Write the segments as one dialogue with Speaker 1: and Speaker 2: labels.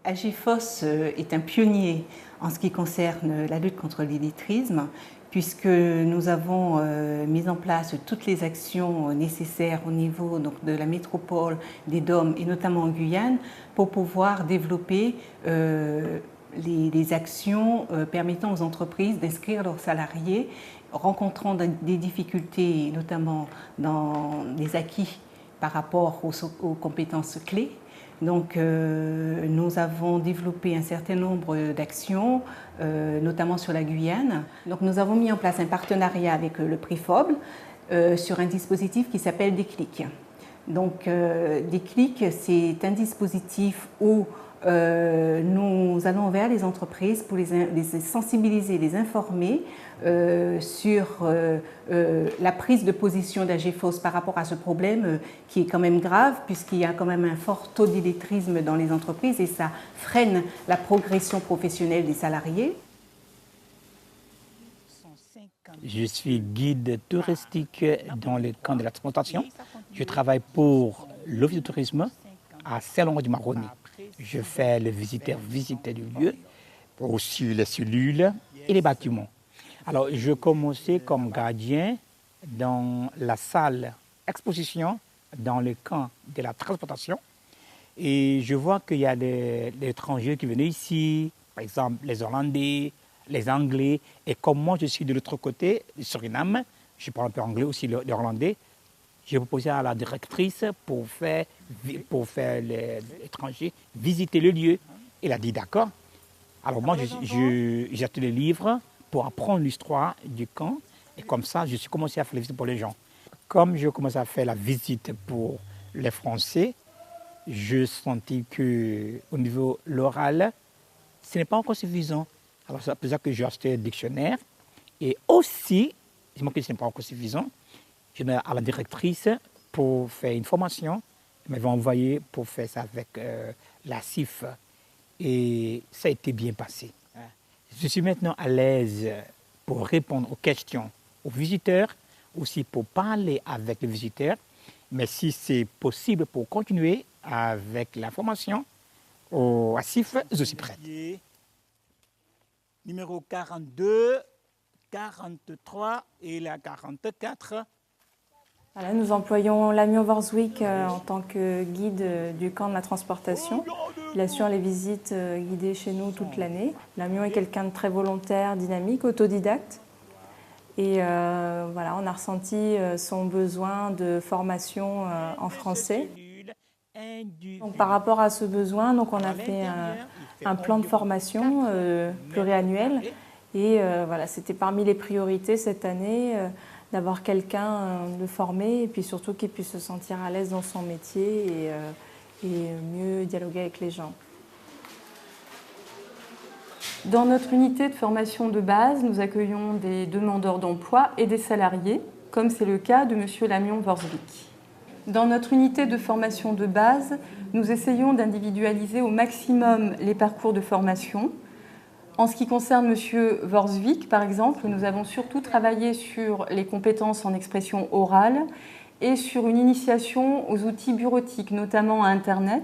Speaker 1: Agifos est un pionnier en ce qui concerne la lutte contre l'illettrisme, puisque nous avons mis en place toutes les actions nécessaires au niveau de la métropole, des DOM et notamment en Guyane, pour pouvoir développer les actions permettant aux entreprises d'inscrire leurs salariés, rencontrant des difficultés, notamment dans les acquis par rapport aux compétences clés. Donc, nous avons développé un certain nombre d'actions, notamment sur la Guyane. Donc, nous avons mis en place un partenariat avec le Préfoble sur un dispositif qui s'appelle Déclic. Donc, Déclic, c'est un dispositif où nous allons vers les entreprises pour les sensibiliser, les informer sur la prise de position d'Agifos par rapport à ce problème qui est quand même grave, puisqu'il y a quand même un fort taux d'illettrisme dans les entreprises et ça freine la progression professionnelle des salariés.
Speaker 2: Je suis guide touristique dans le camp de la transplantation. Je travaille pour l'Office de tourisme à Saint-Laurent-du-Maroni. Je fais le visiteur du lieu, aussi les cellules et les bâtiments. Alors, je commençais comme gardien dans la salle exposition dans le camp de la transplantation. Et je vois qu'il y a des étrangers qui venaient ici, par exemple les Hollandais, les Anglais. Et comme moi, je suis de l'autre côté, du Suriname, je parle un peu anglais aussi, le Hollandais. J'ai proposé à la directrice pour faire les étrangers visiter le lieu. Elle a dit d'accord. Alors moi, j'ai acheté les livres pour apprendre l'histoire du camp. Et comme ça, je suis commencé à faire les visites pour les gens. Comme je commençais à faire la visite pour les Français, je sentis qu'au niveau l'oral, ce n'est pas encore suffisant. Alors c'est pour ça que j'ai acheté un dictionnaire. Et aussi, je me dis que ce n'est pas encore suffisant. Je vais à la directrice pour faire une formation. Elle m'avait envoyé pour faire ça avec la CIF. Et ça a été bien passé. Je suis maintenant à l'aise pour répondre aux questions aux visiteurs, aussi pour parler avec les visiteurs. Mais si c'est possible pour continuer avec la formation à CIF, je suis prête. Numéro 42, 43 et la 44.
Speaker 3: Voilà, nous employons Lamion Vorswijk en tant que guide du camp de la transportation. Il assure les visites guidées chez nous toute l'année. Lamion est quelqu'un de très volontaire, dynamique, autodidacte. Et voilà, on a ressenti son besoin de formation en français. Donc, par rapport à ce besoin, donc, on a fait un plan de formation pluriannuel. Et voilà, c'était parmi les priorités cette année d'avoir quelqu'un de formé et puis surtout qui puisse se sentir à l'aise dans son métier et mieux dialoguer avec les gens.
Speaker 4: Dans notre unité de formation de base, nous accueillons des demandeurs d'emploi et des salariés, comme c'est le cas de M. Lamion Vorswijk. Dans notre unité de formation de base, nous essayons d'individualiser au maximum les parcours de formation. En ce qui concerne M. Vorswijk, par exemple, nous avons surtout travaillé sur les compétences en expression orale et sur une initiation aux outils bureautiques, notamment à Internet,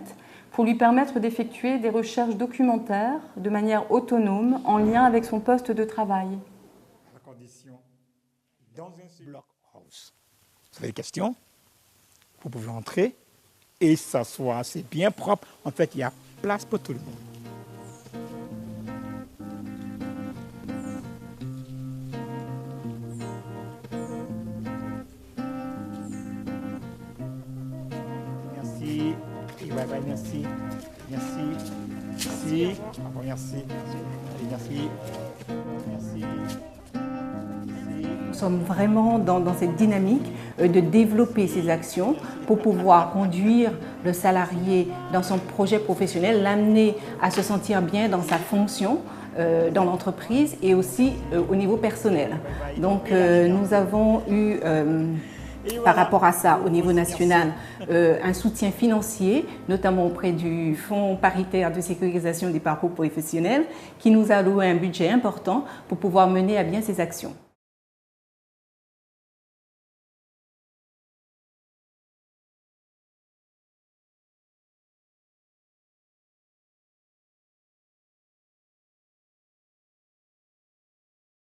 Speaker 4: pour lui permettre d'effectuer des recherches documentaires de manière autonome en lien avec son poste de travail.
Speaker 2: La condition dans un block house. Vous avez des questions? Vous pouvez entrer et s'asseoir. C'est bien propre. En fait, il y a place pour tout le monde. Merci. Bye bye, merci. Merci. Merci. Merci. Allez, merci. Merci.
Speaker 1: Nous sommes vraiment dans cette dynamique de développer ces actions pour pouvoir conduire le salarié dans son projet professionnel, l'amener à se sentir bien dans sa fonction dans l'entreprise et aussi au niveau personnel. Donc nous avons eu par rapport à ça, au niveau national, un soutien financier, notamment auprès du Fonds paritaire de sécurisation des parcours professionnels, qui nous a alloué un budget important pour pouvoir mener à bien ces actions.